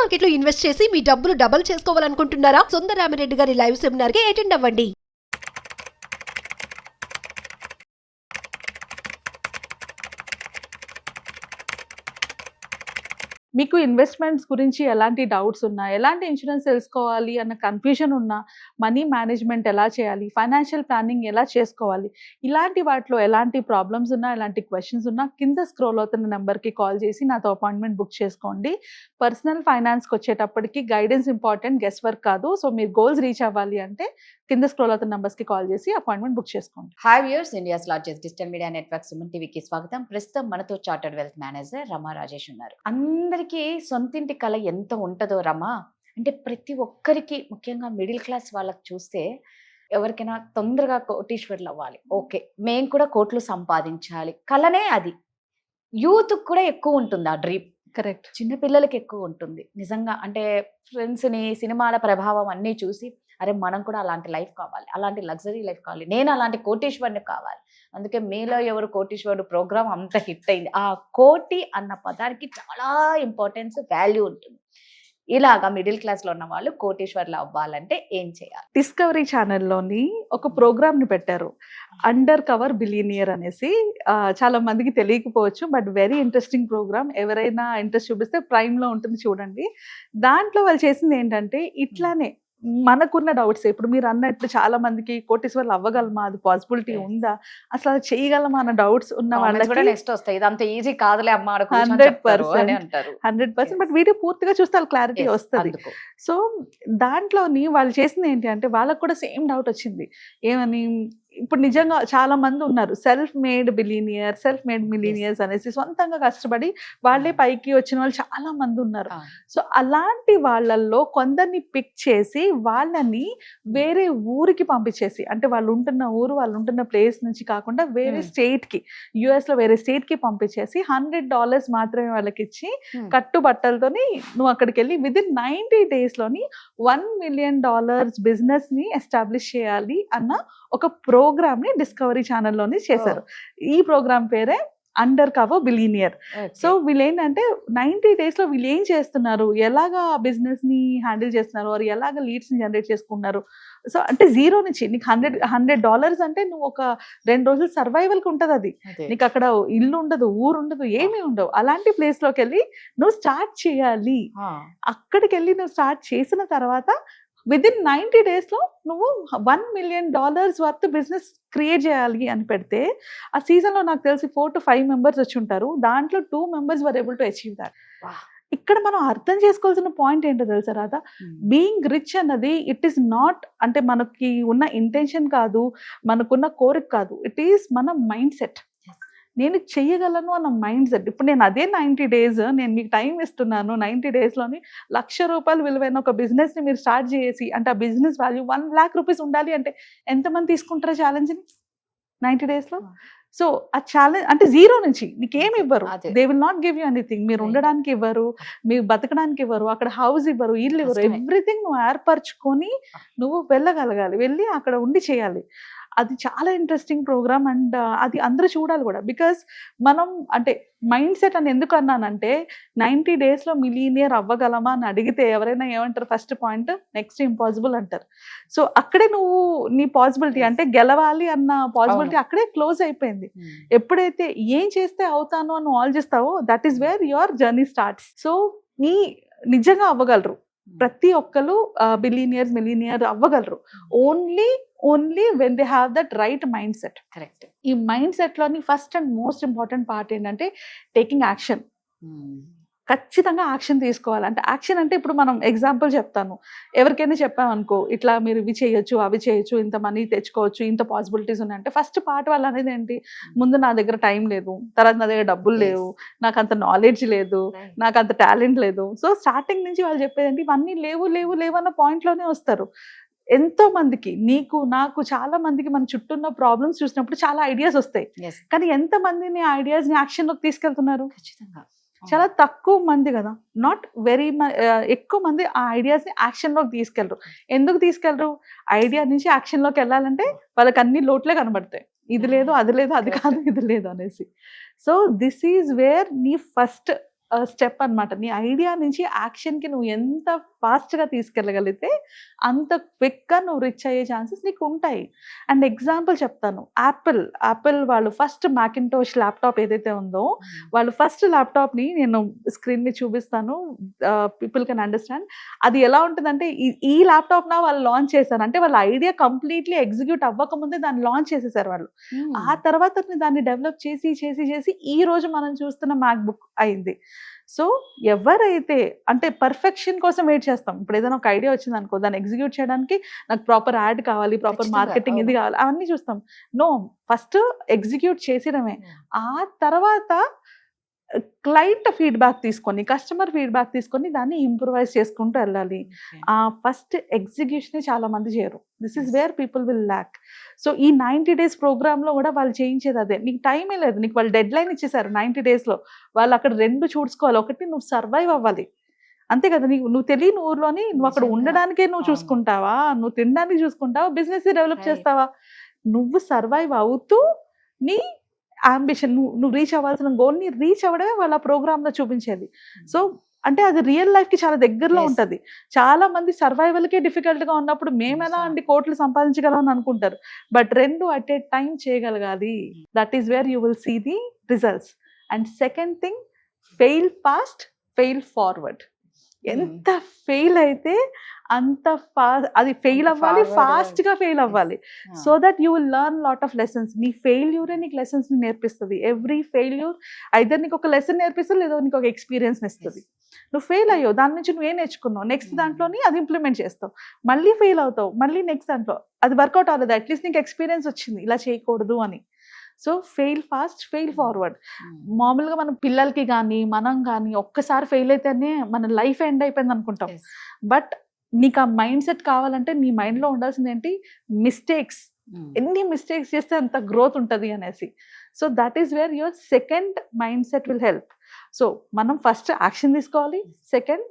Market లో invest చేసి మీ డబ్బులు డబుల్ చేసుకోవాలనుకుంటున్నారా? సుందరరామిరెడ్డి గారి లైవ్ సెమినార్ కి అటెండ్ అవ్వండి. మీకు ఇన్వెస్ట్మెంట్స్ గురించి ఎలాంటి డౌట్స్ ఉన్నా, ఎలాంటి ఇన్సూరెన్స్ తెలుసుకోవాలి అన్న కన్ఫ్యూజన్ ఉన్నా, మనీ మేనేజ్మెంట్ ఎలా చేయాలి, ఫైనాన్షియల్ ప్లానింగ్ ఎలా చేసుకోవాలి, ఇలాంటి వాటిలో ఎలాంటి ప్రాబ్లమ్స్ ఉన్నా, ఎలాంటి క్వశ్చన్స్ ఉన్నా కింద స్క్రోల్ అవుతున్న నెంబర్కి కాల్ చేసి నాతో అపాయింట్మెంట్ బుక్ చేసుకోండి. పర్సనల్ ఫైనాన్స్కి వచ్చేటప్పటికి గైడెన్స్ ఇంపార్టెంట్, గెస్ వర్క్ కాదు. సో మీరు గోల్స్ రీచ్ అవ్వాలి అంటే కింద స్క్రోల్ అవుతున్న నెంబర్స్కి కాల్ చేసి అపాయింట్మెంట్ బుక్ చేసుకోండి. Hi viewers, India's largest digital media network Suman టీవీకి స్వాగతం. ప్రస్తుతం మనతో చార్టర్డ్ వెల్త్ మేనేజర్ రమా రాజేష్ ఉన్నారు. అందరికీ సొంతింటి కళ ఎంత ఉంటుందో రమా, అంటే ప్రతి ఒక్కరికి, ముఖ్యంగా మిడిల్ క్లాస్ వాళ్ళకి చూస్తే ఎవరికైనా తొందరగా కోటీశ్వర్లు అవ్వాలి, ఓకే మేము కూడా కోట్లు సంపాదించాలి, కళనే అది. యూత్ కూడా ఎక్కువ ఉంటుంది ఆ డ్రీమ్. కరెక్ట్. చిన్నపిల్లలకి ఎక్కువ ఉంటుంది నిజంగా. అంటే ఫ్రెండ్స్ని, సినిమాల ప్రభావం అన్నీ చూసి అరే మనం కూడా అలాంటి లైఫ్ కావాలి, అలాంటి లగ్జరీ లైఫ్ కావాలి, నేను అలాంటి కోటీశ్వరుని కావాలి. అందుకే మీలో ఎవరు కోటీశ్వరుడు ప్రోగ్రామ్ అంత హిట్ అయింది. ఆ కోటి అన్న పదానికి చాలా ఇంపార్టెన్స్, వాల్యూ ఉంటుంది. ఇలాగా మిడిల్ క్లాస్లో ఉన్న వాళ్ళు కోటీశ్వర్లు అవ్వాలంటే ఏం చేయాలి? డిస్కవరీ ఛానల్లోని ఒక ప్రోగ్రామ్ని పెట్టారు, అండర్ కవర్ బిలియనియర్ అనేసి. చాలా మందికి తెలియకపోవచ్చు, బట్ వెరీ ఇంట్రెస్టింగ్ ప్రోగ్రామ్. ఎవరైనా ఇంట్రెస్ట్ చూపిస్తే ప్రైమ్లో ఉంటుంది, చూడండి. దాంట్లో వాళ్ళు చేసింది ఏంటంటే ఇట్లానే మనకున్న డౌట్స్, ఇప్పుడు మీరు అన్నట్టు చాలా మందికి కోటీశ్వర్లు అవ్వగలమా, అది పాసిబిలిటీ ఉందా, అసలు అది చేయగలమా అన్న డౌట్స్ ఉన్న వాళ్ళకి నెక్స్ట్ వస్తాయి, ఇదంతా ఈజీ కాదులే అమ్మా 100%. బట్ వీడియో పూర్తిగా చూస్తే వాళ్ళ క్లారిటీ వస్తుంది. సో దాంట్లోని వాళ్ళు చేసింది ఏంటి అంటే వాళ్ళకు కూడా సేమ్ డౌట్ వచ్చింది. ఏమని, ఇప్పుడు నిజంగా చాలా మంది ఉన్నారు self made billionaire, self made millionaires అనేసి, సొంతంగా కష్టపడి వాళ్ళే పైకి వచ్చిన వాళ్ళు చాలా మంది ఉన్నారు. సో అలాంటి వాళ్ళల్లో కొందరిని పిక్ చేసి వాళ్ళని వేరే ఊరికి పంపించేసి, అంటే వాళ్ళు ఉంటున్న ఊరు, వాళ్ళు ఉంటున్న ప్లేస్ నుంచి కాకుండా వేరే స్టేట్కి, యుఎస్లో వేరే స్టేట్కి పంపించేసి $100 మాత్రమే వాళ్ళకి ఇచ్చి కట్టుబట్టలతోని నువ్వు అక్కడికి వెళ్ళి విదిన్ 90 daysలోని $1 million బిజినెస్ని ఎస్టాబ్లిష్ చేయాలి అన్న ఒక ప్రోగ్రామ్ ని డిస్కవరీ ఛానల్లోని చేశారు. ఈ ప్రోగ్రామ్ పేరే అండర్ కవర్ బిలియనియర్. సో వీళ్ళు ఏంటంటే 90 daysలో వీళ్ళు ఏం చేస్తున్నారు, ఎలాగా బిజినెస్ ని హ్యాండిల్ చేస్తున్నారు, వారు ఎలాగ లీడ్స్ ని జనరేట్ చేసుకున్నారు. సో అంటే జీరో నుంచి నీకు $100 అంటే నువ్వు ఒక 2 రోజులు సర్వైవల్కి ఉంటుంది. అది నీకు అక్కడ ఇల్లు ఉండదు, ఊరు ఉండదు, ఏమీ ఉండవు. అలాంటి ప్లేస్ లోకి వెళ్ళి నువ్వు స్టార్ట్ చేయాలి. అక్కడికి వెళ్ళి నువ్వు స్టార్ట్ చేసిన తర్వాత విదిన్ 90 daysలో నువ్వు $1 million వర్త్ బిజినెస్ క్రియేట్ చేయాలి అని పెడితే, ఆ సీజన్లో నాకు తెలిసి 4 to 5 members వచ్చి ఉంటారు. దాంట్లో 2 members were able to achieve that. ఇక్కడ మనం అర్థం చేసుకోవాల్సిన పాయింట్ ఏంటో తెలుసా రాధా, బీయింగ్ రిచ్ అన్నది ఇట్ ఈస్ నాట్, అంటే మనకి ఉన్న ఇంటెన్షన్ కాదు, మనకున్న కోరిక కాదు, ఇట్ ఈస్ మన మైండ్ సెట్. నేను చెయ్యగలను అన్న మైండ్ సెట్. ఇప్పుడు నేను అదే 90 days నేను మీకు టైం ఇస్తున్నాను, 90 daysలోని ₹1,00,000 విలువైన ఒక బిజినెస్ని మీరు స్టార్ట్ చేసి, అంటే ఆ బిజినెస్ వాల్యూ ₹1 lakh ఉండాలి అంటే ఎంతమంది తీసుకుంటారు ఛాలెంజ్ని 90 daysలో? సో ఆ ఛాలెంజ్ అంటే జీరో నుంచి నీకేమి ఇవ్వరు, they will not give you anything. మీరు ఉండడానికి ఇవ్వరు, మీరు బతకడానికి ఇవ్వరు, అక్కడ హౌస్ ఇవ్వరు, ఇల్లు ఇవ్వరు, ఎవ్రీథింగ్ నువ్వు ఏర్పరచుకొని నువ్వు వెళ్ళగలగాలి, వెళ్ళి అక్కడ ఉండి చేయాలి. అది చాలా ఇంట్రెస్టింగ్ ప్రోగ్రామ్ అండ్ అది అందరూ చూడాలి కూడా. బికాస్ మనం అంటే మైండ్ సెట్ అని ఎందుకు అన్నానంటే 90 daysలో మిలియనియర్ అవ్వగలమా అని అడిగితే ఎవరైనా ఏమంటారు, ఫస్ట్ పాయింట్ నెక్స్ట్ ఇంపాసిబుల్ అంటారు. సో అక్కడే నువ్వు నీ పాసిబిలిటీ అంటే గెలవాలి అన్న పాసిబిలిటీ అక్కడే క్లోజ్ అయిపోయింది. ఎప్పుడైతే ఏం చేస్తే అవుతాను అని ఆలోచిస్తావో that is where your journey starts. So నీ నిజంగా అవ్వగలరు, ప్రతి ఒక్కరు బిలియనియర్ మిలియనియర్ అవ్వగలరు, only when they have that right mindset. Correct. ఈ mindset first and most important part ఏంటంటే టేకింగ్ యాక్షన్. ఖచ్చితంగా యాక్షన్ తీసుకోవాలి. అంటే యాక్షన్ అంటే ఇప్పుడు మనం ఎగ్జాంపుల్ చెప్తాను, ఎవరికైనా చెప్పామనుకో ఇట్లా మీరు ఇవి చేయొచ్చు, అవి చేయొచ్చు, ఇంత మనీ తెచ్చుకోవచ్చు, ఇంత పాసిబిలిటీస్ ఉన్నాయంటే ఫస్ట్ పార్ట్ వాళ్ళు అనేది ఏంటి, ముందు నా దగ్గర టైం లేదు, తర్వాత నా దగ్గర డబ్బులు లేవు, నాకు అంత నాలెడ్జ్ లేదు, నాకు అంత టాలెంట్ లేదు. సో స్టార్టింగ్ నుంచి వాళ్ళు చెప్పేది ఏంటి, ఇవన్నీ లేవు అన్న పాయింట్లోనే వస్తారు. ఎంతో మందికి, నీకు నాకు చాలా మందికి మన చుట్టూ ఉన్న ప్రాబ్లమ్స్ చూసినప్పుడు చాలా ఐడియాస్ వస్తాయి, కానీ ఎంత మందిని ఐడియాస్ని యాక్షన్లోకి తీసుకెళ్తున్నారు? ఖచ్చితంగా చాలా తక్కువ మంది కదా, నాట్ వెరీ ఎక్కువ మంది ఆ ఐడియాస్ని యాక్షన్లోకి తీసుకెళ్ళరు. ఎందుకు తీసుకెళ్ళరు? ఐడియా నుంచి యాక్షన్లోకి వెళ్ళాలంటే వాళ్ళకి అన్ని లోట్లే కనబడతాయి, ఇది లేదు, అది లేదు, అది కాదు, ఇది లేదు అనేసి. సో దిస్ ఈజ్ వేర్ నీ ఫస్ట్ స్టెప్ అన్నమాట. నీ ఐడియా నుంచి యాక్షన్‌కి నువ్వు ఎంత ఫాస్ట్‌గా తీసుకెళ్ళగలిగితే అంత క్విక్‌గా నువ్వు రిచ్ అయ్యే ఛాన్సెస్ నీకు ఉంటాయి. అండ్ ఎగ్జాంపుల్ చెప్తాను. యాపిల్ వాళ్ళు ఫస్ట్ మ్యాకింటోష్ ల్యాప్‌టాప్ ఏదైతే ఉందో, వాళ్ళు ఫస్ట్ ల్యాప్‌టాప్‌ని నేను స్క్రీన్ మీద చూపిస్తాను. People can understand. అది ఎలా ఉంటదంటే ఈ ల్యాప్‌టాప్‌న వాళ్ళు లాంచ్ చేశారు. అంటే వాళ్ళ ఐడియా కంప్లీట్‌లీ ఎగ్జిక్యూట్ అవ్వకముందే దాన్ని లాంచ్ చేసేసారు వాళ్ళు. ఆ తర్వాత దాన్ని డెవలప్ చేసి ఈ రోజు మనం చూస్తున్న మ్యాక్‌బుక్ అయింది. సో ఎవరైతే అంటే పర్ఫెక్షన్ కోసం వెయిట్ చేస్తాం. ఇప్పుడు ఏదైనా ఒక ఐడియా వచ్చిందనుకో, దాన్ని ఎగ్జిక్యూట్ చేయడానికి నాకు ప్రాపర్ యాడ్ కావాలి, ప్రాపర్ ఖచ్చితంగా, మార్కెటింగ్ ఇది అవును. కావాలి, అవన్నీ చూస్తాం. నో, ఫస్ట్ ఎగ్జిక్యూట్ చేసేయడమే. ఆ తర్వాత క్లయింట్ ఫీడ్‌బ్యాక్ తీసుకొని, కస్టమర్ ఫీడ్‌బ్యాక్ తీసుకొని దాన్ని ఇంప్రూవైజ్ చేసుకుంటూ వెళ్ళాలి. ఆ ఫస్ట్ ఎగ్జిక్యూషనే చాలా మంది చేయరు. This is Yes. Where people will lakh. So ఈ 90 డేస్ ప్రోగ్రామ్‌లో కూడా వాళ్ళు చేయించేది అదే. నీకు టైమే లేదు. నీకు వాళ్ళు డెడ్‌లైన్ ఇచ్చేసారు 90 డేస్‌లో. వాళ్ళు అక్కడ 2 చూసుకోవాలి. ఒకటి నువ్వు సర్వైవ్ అవ్వాలి. అంతే కదా! నువ్వు తెలియని ఊర్లోని నువ్వు అక్కడ నిజంగా. ఉండడానికే నువ్వు అవును. చూసుకుంటావా? నువ్వు తినడానికి చూసుకుంటావా? Business develop Right. చేస్తావా? నువ్వు సర్వైవ్ అవుతూ నీ యాంబిషన్ నువ్వు రీచ్ అవ్వాల్సిన గోల్‌ని రీచ్ అవ్వడమే వాళ్ళ ప్రోగ్రామ్‌లో చూపించేది. సో అంటే అది రియల్ లైఫ్‌కి చాలా దగ్గరలో Yes. ఉంటది. చాలా మంది సర్వైవల్‌కే డిఫికల్ట్‌గా ఉన్నప్పుడు మేమెలా అండి కోట్లు సంపాదించగలం అని అనుకుంటారు. బట్ 2 అట్ ఏ టైమ్ చేయగలగాలి. That is where you will see the results. And second thing, fail fast, fail forward. ఎంత ఫెయిల్ అయితే అంత అది ఫెయిల్ అంత అవ్వాలి, forward ఫాస్ట్‌గా ఫెయిల్ అవ్వాలి. Ah. So that you will learn lot of lessons. నీ ఫెయిల్యూరే నీకు లెసన్స్ నేర్పిస్తుంది. ఎవ్రీ ఫెయిల్యూర్ ఐదర్ నీకు ఒక లెసన్ నేర్పిస్తుంది, లేదా నీకు ఒక ఎక్స్పీరియన్స్ ఇస్తుంది. నువ్వు ఫెయిల్ అయ్యావు, దాని నుంచి నువ్వు ఏం నేర్చుకున్నావు, నెక్స్ట్ దాంట్లోని అది ఇంప్లిమెంట్ చేస్తావు. మళ్ళీ ఫెయిల్ అవుతావు, మళ్ళీ నెక్స్ట్ దాంట్లో అది వర్కౌట్ అవ్వలేదు, అట్లీస్ట్ నీకు ఎక్స్పీరియన్స్ వచ్చింది ఇలా చేయకూడదు అని. So fail fast, fail forward. మామూలుగా మనం పిల్లలకి కానీ మనం కానీ ఒక్కసారి ఫెయిల్ అయితేనే మన లైఫ్ ఎండ్ అయిపోయింది అనుకుంటాం. Yes. బట్ నీకు ఆ మైండ్ సెట్ కావాలంటే నీ మైండ్లో ఉండాల్సింది ఏంటి, మిస్టేక్స్. ఎన్ని మిస్టేక్స్ చేస్తే అంత గ్రోత్ ఉంటుంది అనేసి. So that is where your second mind set will help. So మనం ఫస్ట్ యాక్షన్ తీసుకోవాలి. సెకండ్,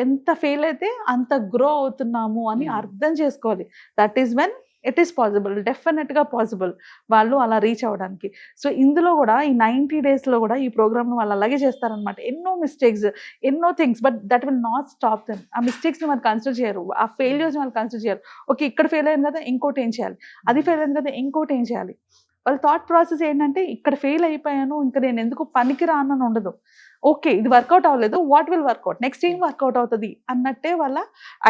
ఎంత ఫెయిల్ అయితే అంత గ్రో అవుతున్నాము అని అర్థం చేసుకోవాలి. That is when it is possible, డెఫినెట్గా పాసిబుల్ వాళ్ళు అలా రీచ్ అవ్వడానికి. సో ఇందులో కూడా ఈ 90 డేస్లో కూడా ఈ ప్రోగ్రామ్ను వాళ్ళు అలాగే చేస్తారనమాట. ఎన్నో మిస్టేక్స్, ఎన్నో things, but that will not stop them. ఆ మిస్టేక్స్ని వాళ్ళు కన్సిడర్ చేయరు, ఆ ఫెయిల్యూర్స్ని వాళ్ళు కన్సిడర్ చేయరు. ఓకే, ఇక్కడ ఫెయిల్ అయింది కదా, ఇంకోటి ఏం చేయాలి, అది ఫెయిల్ అయింది కదా, ఇంకోటి ఏం చేయాలి. వాళ్ళ థాట్ ప్రాసెస్ ఏంటంటే ఇక్కడ ఫెయిల్ అయిపోయాను, ఇంకా నేను ఎందుకు పనికి రానని ఉండదు. ఓకే, ఇది వర్కౌట్ అవ్వలేదు, వాట్ విల్ వర్కౌట్, నెక్స్ట్ ఏం వర్కౌట్ అవుతుంది అన్నట్టే వాళ్ళ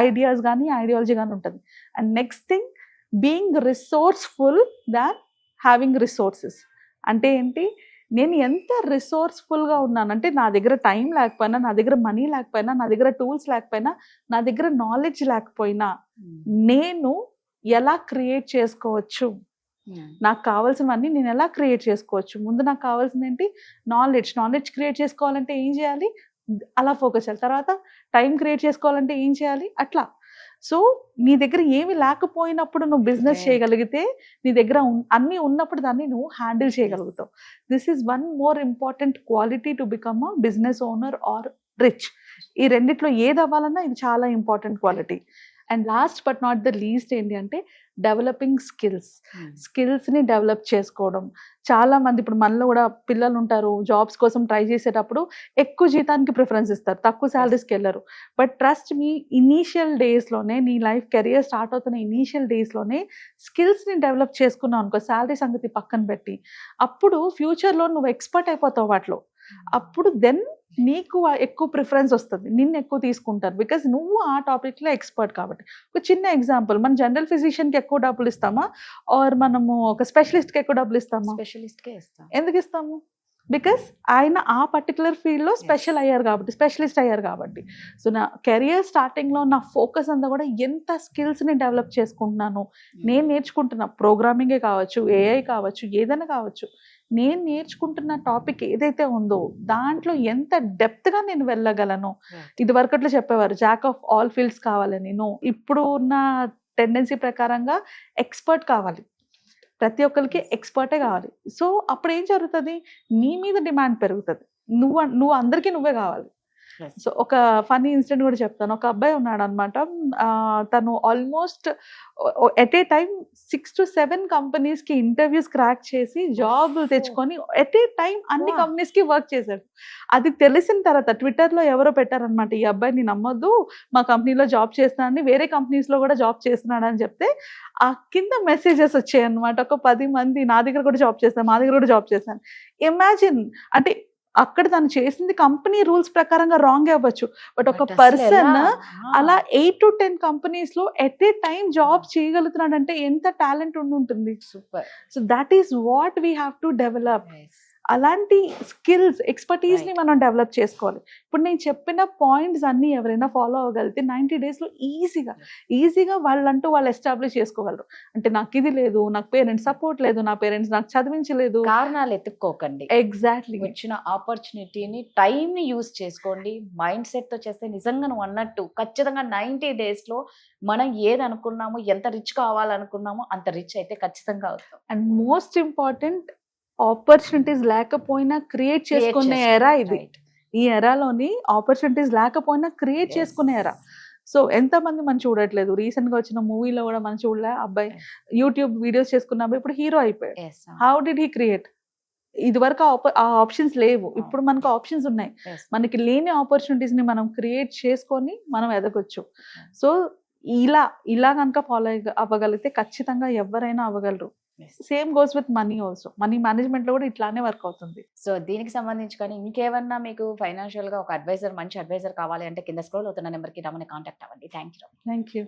ఐడియాస్ కానీ ఐడియాలజీ కానీ ఉంటుంది. And next thing, being resourceful than having resources. అంటే ఏంటి, నేను ఎంత రిసోర్స్ఫుల్గా ఉన్నానంటే నా దగ్గర టైం లేకపోయినా, నా దగ్గర మనీ లేకపోయినా, నా దగ్గర టూల్స్ లేకపోయినా, నా దగ్గర నాలెడ్జ్ లేకపోయినా నేను ఎలా క్రియేట్ చేసుకోవచ్చు, నాకు కావాల్సినవన్నీ నేను ఎలా క్రియేట్ చేసుకోవచ్చు. ముందు నాకు కావాల్సింది ఏంటి, నాలెడ్జ్ క్రియేట్ చేసుకోవాలంటే ఏం చేయాలి, అలా ఫోకస్ చేయాలి. తర్వాత టైం క్రియేట్ చేసుకోవాలంటే ఏం చేయాలి, అట్లా. సో నీ దగ్గర ఏమి లేకపోయినప్పుడు నువ్వు బిజినెస్ చేయగలిగితే, నీ దగ్గర అన్నీ ఉన్నప్పుడు దాన్ని నువ్వు హ్యాండిల్ చేయగలుగుతావు. This is one more important quality to become a business owner or rich. ఈ రెండిట్లో ఏది అవ్వాలన్నా ఇది చాలా important quality. And last but not the least ఏంటి అంటే డెవలపింగ్ స్కిల్స్ని డెవలప్ చేసుకోవడం. చాలా మంది ఇప్పుడు మనలో కూడా పిల్లలు ఉంటారు, జాబ్స్ కోసం ట్రై చేసేటప్పుడు ఎక్కువ జీతానికి ప్రిఫరెన్స్ ఇస్తారు, తక్కువ శాలరీస్కి వెళ్ళరు. బట్ ట్రస్ట్ మీ, ఇనీషియల్ డేస్లోనే నీ లైఫ్ కెరియర్ స్టార్ట్ అవుతున్న ఇనీషియల్ డేస్లోనే స్కిల్స్ని డెవలప్ చేసుకున్నావు అనుకో, శాలరీ సంగతి పక్కన పెట్టి, అప్పుడు ఫ్యూచర్లో నువ్వు ఎక్స్పర్ట్ అయిపోతావు వాటిలో. అప్పుడు దెన్ నీకు ఎక్కువ ప్రిఫరెన్స్ వస్తుంది, నిన్ను ఎక్కువ తీసుకుంటారు, బికాజ్ నువ్వు ఆ టాపిక్లో ఎక్స్పర్ట్ కాబట్టి. ఒక చిన్న ఎగ్జాంపుల్, మన జనరల్ ఫిజిషియన్కి ఎక్కువ డబ్బులు ఇస్తామా, ఆర్ మనము ఒక స్పెషలిస్ట్కి ఎక్కువ డబ్బులు ఇస్తామా? స్పెషలిస్ట్కే ఇస్తాం. ఎందుకు ఇస్తాము? బికాస్ ఆయన ఆ పర్టికులర్ ఫీల్డ్లో స్పెషలిస్ట్ అయ్యారు కాబట్టి. సో నా కెరియర్ స్టార్టింగ్లో నా ఫోకస్ అంతా కూడా ఎంత స్కిల్స్ని డెవలప్ చేసుకుంటున్నాను, నేను నేర్చుకుంటున్నా, ప్రోగ్రామింగే కావచ్చు, ఏఐ కావచ్చు, ఏదైనా కావచ్చు, నేను నేర్చుకుంటున్న టాపిక్ ఏదైతే ఉందో దాంట్లో ఎంత డెప్త్గా నేను వెళ్ళగలను. ఇది వరకట్లో చెప్పేవారు జాక్ ఆఫ్ ఆల్ ఫీల్డ్స్ కావాలని. ఇప్పుడు ఉన్న టెండెన్సీ ప్రకారంగా ఎక్స్పర్ట్ కావాలి, ప్రతి ఒక్కరికి ఎక్స్పర్టే కావాలి. సో అప్పుడు ఏం జరుగుతుంది, నీ మీద డిమాండ్ పెరుగుతుంది, నువ్వు అందరికీ నువ్వే కావాలి. Yes. సో ఒక ఫన్నీ ఇన్సిడెంట్ కూడా చెప్తాను. ఒక అబ్బాయి ఉన్నాడు అనమాట. తను almost at a time 6 to 7 companies కి ఇంటర్వ్యూస్ క్రాక్ చేసి జాబ్ తెచ్చుకొని ఎట్ ఏ టైం అన్ని Wow. కంపెనీస్ కి వర్క్ చేశాడు. అది తెలిసిన తర్వాత ట్విట్టర్ లో ఎవరో పెట్టారనమాట, ఈ అబ్బాయిని నమ్మొద్దు, మా కంపెనీలో జాబ్ చేస్తున్నాడని, వేరే కంపెనీస్ లో కూడా జాబ్ చేస్తున్నాడు అని చెప్తే ఆ కింద మెసేజెస్ వచ్చాయి అనమాట. ఒక 10 మంది నా దగ్గర కూడా జాబ్ చేస్తాను, మా దగ్గర కూడా జాబ్ చేశాను. ఇమాజిన్, అంటే అక్కడ తను చేసింది కంపెనీ రూల్స్ ప్రకారంగా రాంగ్ అవ్వచ్చు, బట్ ఒక But అసలు పర్సన్ ఎలా? అలా 8 to 10 కంపెనీస్ లో ఎట్ ఏ టైం జాబ్ చేయగలుగుతున్నాడంటే ఎంత టాలెంట్ ఉంటుంది. Super. So that is what we have to develop. అలాంటి స్కిల్స్, ఎక్స్పర్టీస్ ని Right. మనం డెవలప్ చేసుకోవాలి. ఇప్పుడు నేను చెప్పిన పాయింట్స్ అన్ని ఎవరైనా ఫాలో అవ్వగలిగితే 90 days లో ఈజీగా వాళ్ళంటూ వాళ్ళు ఎస్టాబ్లిష్ చేసుకోగలరు. అంటే నాకు ఇది లేదు, నాకు పేరెంట్స్ సపోర్ట్ లేదు, నా పేరెంట్స్ నాకు చదివించలేదు. కారణాలు ఎత్తుక్కోకండి. ఎగ్జాక్ట్లీ. వచ్చిన ఆపర్చునిటీని, టైం ని యూజ్ చేసుకోండి. మైండ్ సెట్ తో చేస్తే నిజంగా నువ్వు అన్నట్టు ఖచ్చితంగా 90 days లో మనం ఏది అనుకున్నామో, ఎంత రిచ్ కావాలనుకున్నామో అంత రిచ్ అయితే ఖచ్చితంగా అవుతాం. అండ్ మోస్ట్ ఇంపార్టెంట్, ఆపర్చునిటీస్ లేకపోయినా క్రియేట్ చేసుకునే ఎరా ఇది. ఈ ఎరాలోని ఆపర్చునిటీస్ లేకపోయినా క్రియేట్ చేసుకునే ఎరా. సో ఎంతమంది మనం చూడట్లేదు. రీసెంట్ గా వచ్చిన మూవీలో కూడా మనం చూడలే, అబ్బాయి యూట్యూబ్ వీడియోస్ చేసుకున్న అబ్బాయి ఇప్పుడు హీరో అయిపోయాడు. How did he create? ఇది వరకు ఆ ఆప్షన్స్ లేవు, ఇప్పుడు మనకు ఆప్షన్స్ ఉన్నాయి. మనకి లేని ఆపర్చునిటీస్ ని మనం క్రియేట్ చేసుకొని మనం ఎదగొచ్చు. సో ఇలా కనుక ఫాలో అవ్వగలిగితే ఖచ్చితంగా ఎవరైనా అవ్వగలరు. Same goes with money also. Money management లో కూడా ఇట్లానే వర్క్ అవుతుంది. సో దీనికి సంబంధించి కానీ ఇంకేమన్నా మీకు ఫైనాన్షియల్ గా ఒక అడ్వైజర్, మంచి అడ్వైజర్ కావాలి అంటే కింద స్క్రోల్ అవుతున్న నెంబర్ కి రమ్మని కాంటాక్ట్ అవ్వండి. Thank you. Thank you.